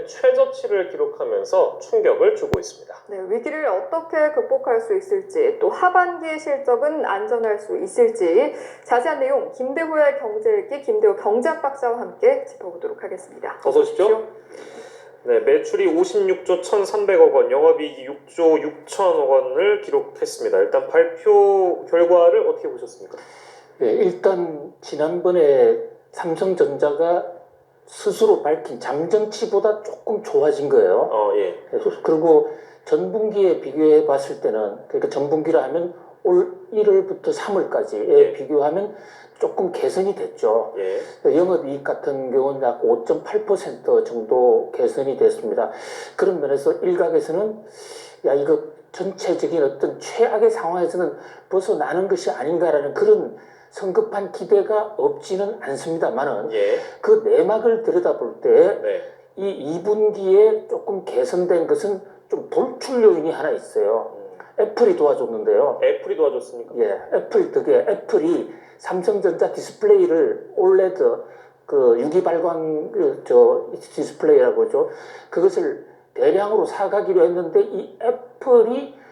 최저치를 기록하면서 충격을 주고 있습니다. 네, 위기를 어떻게 극복할 수 있을지, 또 하반기의 실적은 안전할 수 있을지 자세한 내용 김대호의 경제읽기 김대호 경제학 박사와 함께 짚어보도록 하겠습니다. 어서 오십시오. 네, 매출이 56조 1,300억 원, 영업이익이 6조 6천억 원을 기록했습니다. 일단 발표 결과를 어떻게 보셨습니까? 네, 일단 지난번에 삼성전자가 스스로 밝힌 잠정치보다 조금 좋아진 거예요. 예. 그리고 전분기에 비교해 봤을 때는, 그러니까 전분기라 하면 올 1월부터 3월까지에 예. 비교하면 조금 개선이 됐죠. 예. 영업이익 같은 경우는 약 5.8% 정도 개선이 됐습니다. 그런 면에서 일각에서는 야, 이거 전체적인 어떤 최악의 상황에서는 벗어나는 것이 아닌가라는 그런 성급한 기대가 없지는 않습니다만은, 예. 그 내막을 들여다볼 때 네. 이 2분기에 조금 개선된 것은 좀 돌출 요인이 하나 있어요. 애플이 도와줬는데요. 애플이 도와줬습니까? 예, 애플 덕에 애플이 삼성전자 디스플레이를 올레드 그 유기발광 디스플레이라고 그러죠. 그것을 대량으로 사가기로 했는데 이 애플이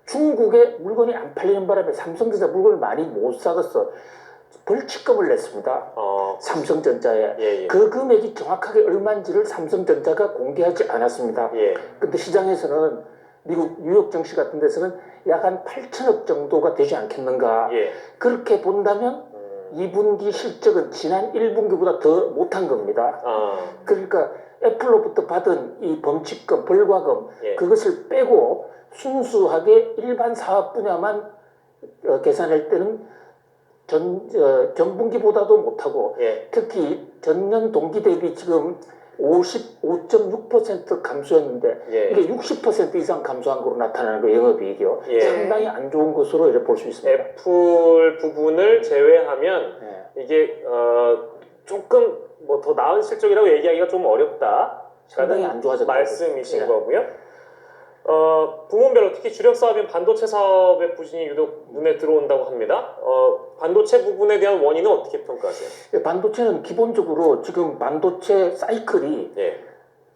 중국에 물건이 안 팔리는 바람에 삼성전자 물건을 많이 못 사겠어. 벌칙금을 냈습니다. 삼성전자에. 예. 그 금액이 정확하게 얼마인지를 삼성전자가 공개하지 않았습니다. 예. 근데 시장에서는 미국 뉴욕 증시 같은 데서는 약 한 8천억 정도가 되지 않겠는가. 예. 그렇게 본다면 2분기 실적은 지난 1분기보다 더 못한 겁니다. 그러니까 애플로부터 받은 이 범칙금, 벌과금, 예. 그것을 빼고 순수하게 일반 사업 분야만 계산할 때는 전분기보다도 못하고, 예. 특히 전년 동기 대비 지금 55.6% 감소했는데 예. 이게 60% 이상 감소한 거로 나타나는 거예요. 영업이익이요. 예. 상당히 안 좋은 것으로 이렇게 볼 수 있습니다. 애플 부분을 제외하면 네. 이게 조금 뭐 더 나은 실적이라고 얘기하기가 좀 어렵다. 상당히 안 좋아졌다고 말씀이신 네. 거고요. 부문별로 특히 주력 사업인 반도체 사업의 부진이 유독 눈에 들어온다고 합니다. 반도체 부분에 대한 원인은 어떻게 평가하세요? 반도체는 기본적으로 지금 반도체 사이클이 예.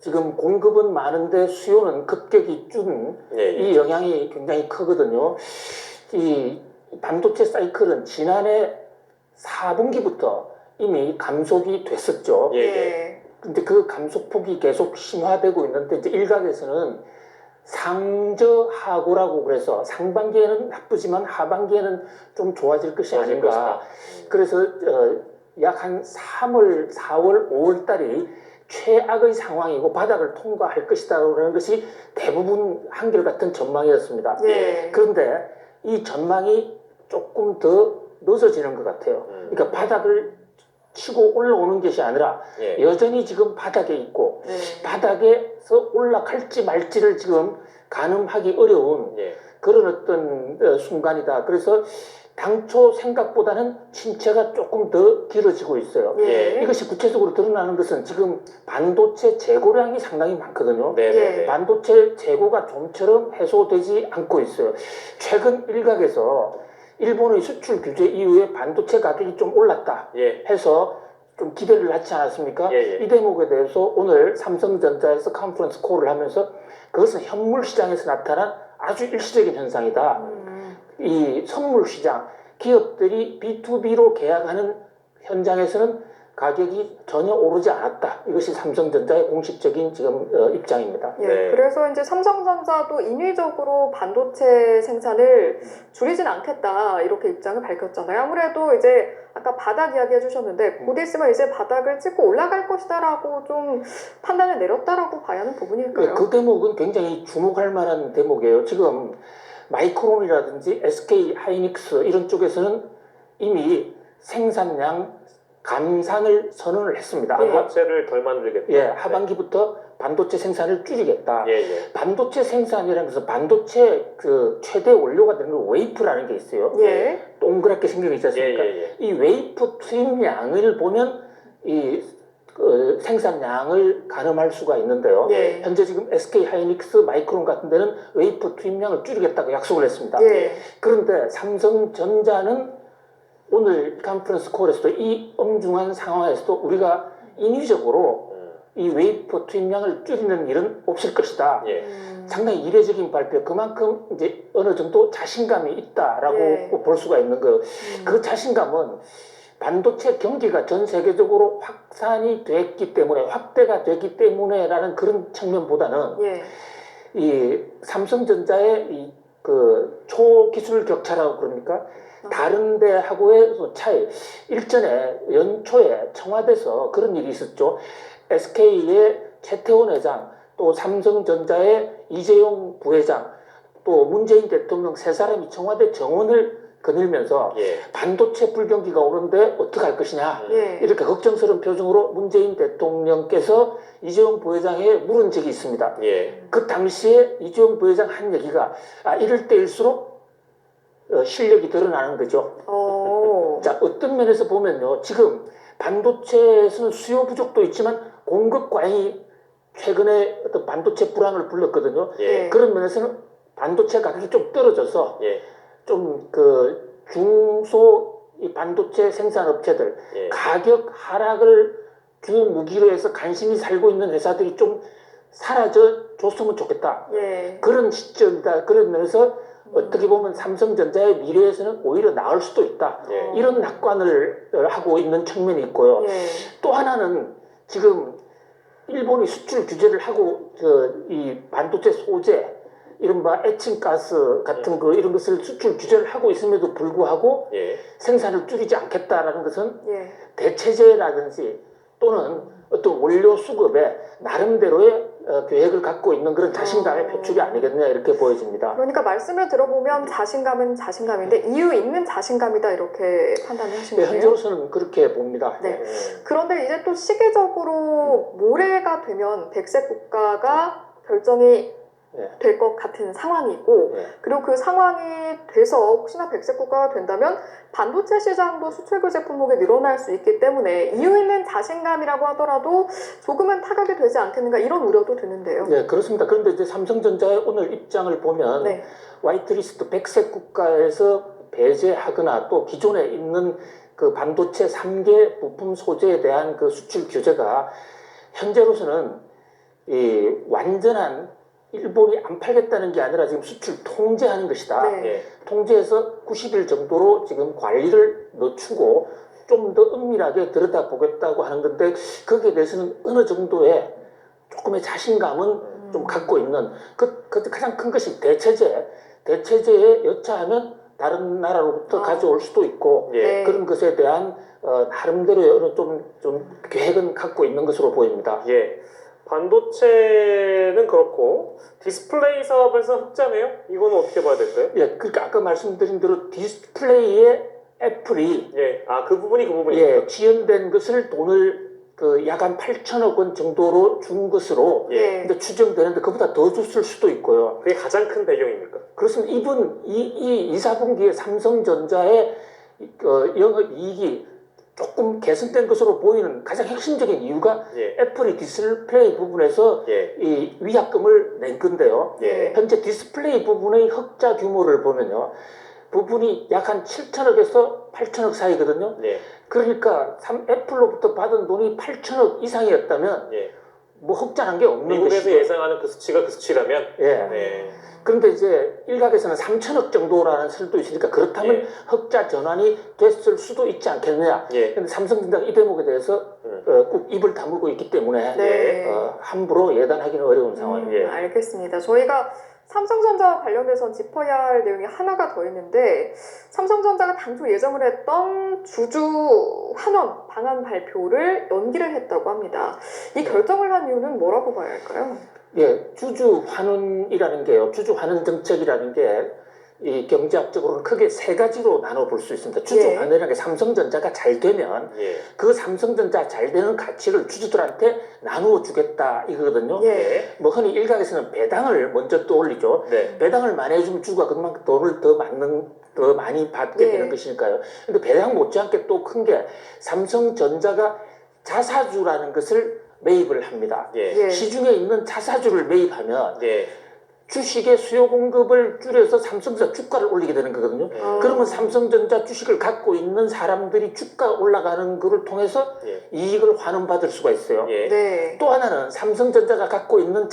지금 공급은 많은데 수요는 급격히 준 이 예. 영향이 굉장히 크거든요. 이 반도체 사이클은 지난해 4분기부터 이미 감속이 됐었죠. 예. 근데 그 감속폭이 계속 심화되고 있는데 이제 일각에서는 상저하고라고 그래서 상반기에는 나쁘지만 하반기에는 좀 좋아질 것이 아닌가. 그래서 약 한 3월, 4월, 5월 달이 최악의 상황이고 바닥을 통과할 것이다라는 것이 대부분 한결같은 전망이었습니다. 예. 그런데 이 전망이 조금 더 늦어지는 것 같아요. 그러니까 바닥을 치고 올라오는 것이 아니라 예. 여전히 지금 바닥에 있고 바닥에서 올라갈지 말지를 지금 가늠하기 어려운 예. 그런 어떤 순간이다. 그래서 당초 생각보다는 침체가 조금 더 길어지고 있어요. 예. 이것이 구체적으로 드러나는 것은 지금 반도체 재고량이 상당히 많거든요. 네네네. 반도체 재고가 좀처럼 해소되지 않고 있어요. 최근 일각에서 일본의 수출 규제 이후에 반도체 가격이 좀 올랐다 예. 해서 좀 기대를 하지 않았습니까? 예. 이 대목에 대해서 오늘 삼성전자에서 컨퍼런스 콜을 하면서 그것은 현물 시장에서 나타난 아주 일시적인 현상이다. 이 선물 시장, 기업들이 B2B로 계약하는 현장에서는 가격이 전혀 오르지 않았다. 이것이 삼성전자의 공식적인 지금 입장입니다. 예, 네. 그래서 이제 삼성전자도 인위적으로 반도체 생산을 줄이진 않겠다 이렇게 입장을 밝혔잖아요. 아무래도 이제 아까 바닥 이야기 해주셨는데 곧 있으면 이제 바닥을 찍고 올라갈 것이다라고 좀 판단을 내렸다라고 봐야 하는 부분일까요? 그 대목은 굉장히 주목할 만한 대목이에요. 지금 마이크론이라든지 SK 하이닉스 이런 쪽에서는 이미 생산량 감산을 선언을 했습니다. 반도체를 덜 만들겠다. 예, 하반기부터 반도체 생산을 줄이겠다. 예. 반도체 생산이라는 것은 반도체 그 최대 원료가 되는 건 웨이프라는 게 있어요. 예. 동그랗게 생겨 있지 않습니까? 이 웨이프 투입량을 보면 이 생산량을 가늠할 수가 있는데요. 예. 현재 지금 SK 하이닉스, 마이크론 같은 데는 웨이프 투입량을 줄이겠다고 약속을 했습니다. 예. 그런데 삼성전자는 오늘 컨퍼런스 콜에서도 이 엄중한 상황에서도 우리가 인위적으로 이 웨이퍼 투입량을 줄이는 일은 없을 것이다. 예. 상당히 이례적인 발표. 그만큼 이제 어느 정도 자신감이 있다라고 예. 볼 수가 있는 거예요. 그 자신감은 반도체 경기가 전 세계적으로 확산이 됐기 때문에 확대가 됐기 때문에라는 그런 측면보다는 예. 이 삼성전자의 이 그 초기술 격차라고 그럽니까? 다른 데하고의 차이. 일전에 연초에 청와대에서 그런 일이 있었죠. SK의 최태원 회장, 또 삼성전자의 이재용 부회장, 또 문재인 대통령 세 사람이 청와대 정원을 거닐면서 예. 반도체 불경기가 오는데 어떡할 것이냐 예. 이렇게 걱정스러운 표정으로 문재인 대통령께서 이재용 부회장에 물은 적이 있습니다. 예. 그 당시에 이재용 부회장 한 얘기가 이럴 때일수록 실력이 드러나는 거죠. 자, 어떤 면에서 보면요, 지금 반도체에서는 수요 부족도 있지만 공급 과잉이 최근에 어떤 반도체 불황을 불렀거든요. 예. 그런 면에서는 반도체 가격이 좀 떨어져서 예. 좀 그 중소 이 반도체 생산업체들 예. 가격 하락을 주 무기로 해서 간신히 살고 있는 회사들이 좀 사라져 줬으면 좋겠다. 예. 그런 시점이다. 그런 면에서 어떻게 보면 삼성전자의 미래에서는 오히려 나을 수도 있다. 예. 이런 낙관을 하고 있는 측면이 있고요. 예. 또 하나는 지금 일본이 수출 규제를 하고 이 반도체 소재 이른바 에칭가스 같은 거 이런 것을 수출 규제를 하고 있음에도 불구하고 예. 생산을 줄이지 않겠다라는 것은 예. 대체재라든지 또는 어떤 원료 수급에 나름대로의 계획을 갖고 있는 그런 자신감의 표출이 아니겠느냐 이렇게 보여집니다. 그러니까 말씀을 들어보면 자신감은 자신감인데 이유 있는 자신감이다 이렇게 판단을 하신 네, 거예요. 현재로서는 그렇게 봅니다. 네. 그런데 이제 또 시기적으로 모레가 되면 백색 국가가 결정이 네. 될 것 같은 상황이고 네. 그리고 그 상황이 돼서 혹시나 백색 국가가 된다면 반도체 시장도 수출 규제 품목이 늘어날 수 있기 때문에 이유 있는 자신감이라고 하더라도 조금은 타격이 되지 않겠는가 이런 우려도 드는데요. 네, 그렇습니다. 그런데 이제 삼성전자의 오늘 입장을 보면 네. 화이트리스트 백색 국가에서 배제하거나 또 기존에 있는 그 반도체 3개 부품 소재에 대한 그 수출 규제가 현재로서는 이 완전한 일본이 안 팔겠다는 게 아니라 지금 수출 통제하는 것이다. 네. 예. 통제해서 90일 정도로 지금 관리를 늦추고 좀 더 은밀하게 들여다보겠다고 하는 건데 거기에 대해서는 어느 정도의 조금의 자신감은 좀 갖고 있는 그 가장 큰 것이 대체제에 여차하면 다른 나라로부터 가져올 수도 있고 예. 네. 그런 것에 대한 나름대로의 어느 좀 계획은 갖고 있는 것으로 보입니다. 예. 반도체는 그렇고 디스플레이 사업에서 흑자네요? 이거는 어떻게 봐야 될까요? 예, 그러니까 아까 말씀드린 대로 디스플레이에 애플이 예. 그 부분이 예, 지연된 것을 돈을 약 한 8천억 원 정도로 준 것으로 예. 근데 추정되는데 그보다 더 줬을 수도 있고요. 그게 가장 큰 배경입니까? 그렇습니다. 이 4분기에 삼성전자의 영업이익이 조금 개선된 것으로 보이는 가장 핵심적인 이유가 예. 애플이 디스플레이 부분에서 예. 이 위약금을 낸 건데요. 예. 현재 디스플레이 부분의 흑자 규모를 보면요. 부분이 약 한 7천억에서 8천억 사이거든요. 예. 그러니까 애플로부터 받은 돈이 8천억 이상이었다면 예. 뭐 흑자난 게 없는 미국에서 것이죠. 예상하는 그 수치가 그 수치라면 예. 네. 그런데 이제 일각에서는 3천억 정도라는 설도 있으니까 그렇다면 예. 흑자 전환이 됐을 수도 있지 않겠느냐. 예. 근데 삼성전자가 이 대목에 대해서 꼭 입을 다물고 있기 때문에 네. 함부로 예단하기는 어려운 상황입니다. 예. 알겠습니다. 저희가 삼성전자와 관련해서 짚어야 할 내용이 하나가 더 있는데 삼성전자가 당초 예정을 했던 주주 환원 방안 발표를 연기를 했다고 합니다. 이 결정을 한 이유는 뭐라고 봐야 할까요? 예, 주주 환원이라는 게요. 주주 환원 정책이라는 게 이 경제학적으로는 크게 세 가지로 나눠 볼 수 있습니다. 주주 예. 환원이라는 게 삼성전자가 잘 되면 예. 그 삼성전자 잘 되는 가치를 주주들한테 나누어 주겠다 이거거든요. 예. 뭐 흔히 일각에서는 배당을 먼저 떠올리죠. 네. 배당을 많이 해주면 주주가 그만큼 돈을 더 많이 받게 예. 되는 것이니까요. 근데 배당 못지않게 또 큰 게 삼성전자가 자사주라는 것을 매입을 합니다. 예. 예. 시중에 있는 자사주를 매입하면 예. 주식의 수요 공급을 줄여서 삼성전자 주가를 올리게 되는 거거든요. 그러면 삼성전자 주식을 갖고 있는 사람들이 주가 올라가는 것을 통해서 예. 이익을 환원받을 수가 있어요. 예. 네. 또 하나는 삼성전자가 갖고 있는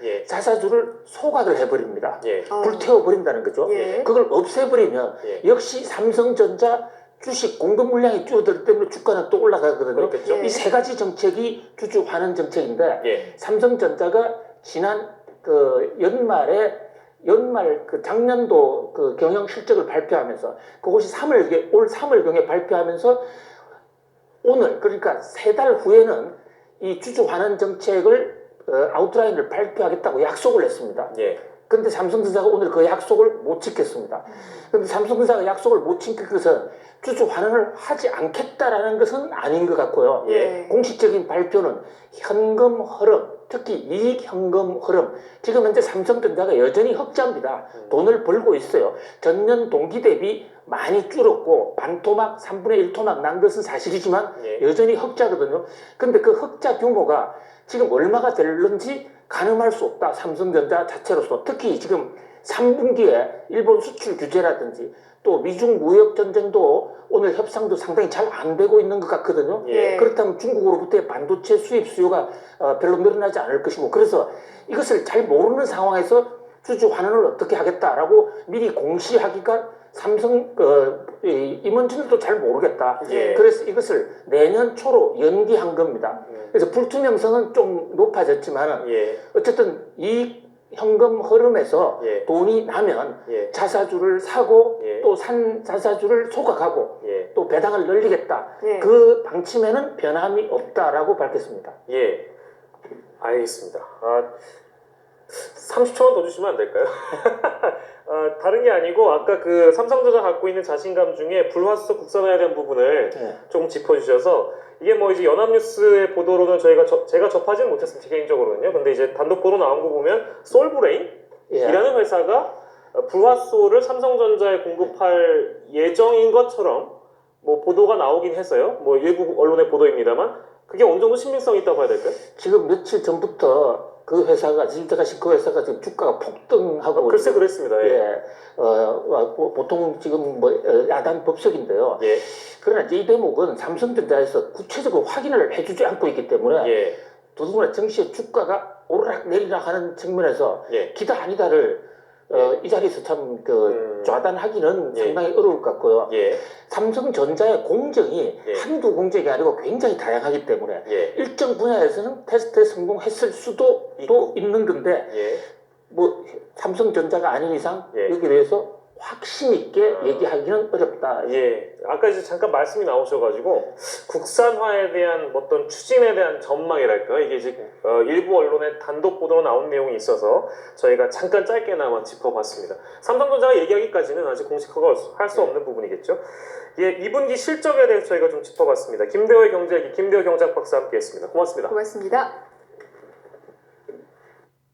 예. 자사주를 소각을 해버립니다. 예. 불태워버린다는 거죠. 예. 그걸 없애버리면 예. 역시 삼성전자 주식 공급 물량이 줄어들기 때문에 주가는 또 올라가거든요. 그렇겠죠. 예. 이 세 가지 정책이 주주 환원 정책인데 예. 삼성전자가 지난 그 연말 그 작년도 그 경영 실적을 발표하면서 그것이 올 3월경에 발표하면서 오늘 그러니까 3달 후에는 이 주주 환원 정책을 아웃라인을 발표하겠다고 약속을 했습니다. 예. 근데 삼성전자가 오늘 그 약속을 못 지켰습니다. 근데 삼성전자가 약속을 못 지킨 것은 주주 환원을 하지 않겠다라는 것은 아닌 것 같고요. 예. 공식적인 발표는 현금 흐름, 특히 이익 현금 흐름. 지금 현재 삼성전자가 여전히 흑자입니다. 돈을 벌고 있어요. 전년 동기 대비 많이 줄었고 반토막, 3분의 1토막 난 것은 사실이지만 예. 여전히 흑자거든요. 근데 그 흑자 규모가 지금 얼마가 될는지 가늠할 수 없다. 삼성전자 자체로서. 특히 지금 3분기에 일본 수출 규제라든지 또 미중 무역 전쟁도 오늘 협상도 상당히 잘 안 되고 있는 것 같거든요. 예. 그렇다면 중국으로부터의 반도체 수입 수요가 별로 늘어나지 않을 것이고 그래서 이것을 잘 모르는 상황에서 주주 환원을 어떻게 하겠다라고 미리 공시하기가 삼성 임원진들도 잘 모르겠다. 예. 그래서 이것을 내년 초로 연기한 겁니다. 그래서 불투명성은 좀 높아졌지만 예. 어쨌든 이 현금 흐름에서 예. 돈이 나면 예. 자사주를 사고 예. 또 산 자사주를 소각하고 예. 또 배당을 늘리겠다. 예. 그 방침에는 변함이 없다라고 밝혔습니다. 예. 알겠습니다. 30초만 더 주시면 안 될까요? 다른 게 아니고 아까 그 삼성전자 갖고 있는 자신감 중에 불화수소 국산화에 대한 부분을 조금 짚어주셔서 이게 뭐 이제 연합뉴스의 보도로는 제가 접하지는 못했습니다 개인적으로는요. 근데 이제 단독 보도 나온 거 보면 솔브레인이라는 회사가 불화수소를 삼성전자에 공급할 예정인 것처럼 뭐 보도가 나오긴 했어요. 뭐 일부 언론의 보도입니다만 그게 어느 정도 신빙성이 있다고 봐야 될까요? 지금 며칠 전부터 그 회사가 지금 주가가 폭등하고 글쎄 그랬습니다. 예. 보통 지금 뭐 야단 법석인데요. 예. 그러나 이 대목은 삼성전자에서 구체적으로 확인을 해주지 않고 있기 때문에 예. 더더구나 정시의 주가가 오르락 내리락 하는 측면에서 예. 기다 아니다를 이 자리에서 참 좌단하기는 예. 상당히 어려울 것 같고요. 예. 삼성전자의 공정이 예. 한두 공정이 아니고 굉장히 다양하기 때문에 예. 일정 분야에서는 테스트에 성공했을 수도 또 있는 건데 예. 뭐 삼성전자가 아닌 이상 예. 여기에 대해서 확신 있게 얘기하기는 어렵다. 예, 아까 이제 잠깐 말씀이 나오셔가지고 국산화에 대한 어떤 추진에 대한 전망이랄까요? 이게 이제 일부 언론의 단독 보도로 나온 내용이 있어서 저희가 잠깐 짧게나마 짚어봤습니다. 삼성전자가 얘기하기까지는 아직 공식화가 할 수 없는 부분이겠죠. 예, 2분기 실적에 대해서 저희가 좀 짚어봤습니다. 김대호의 경제기 김대호 경제학 박사와 함께했습니다. 고맙습니다. 고맙습니다.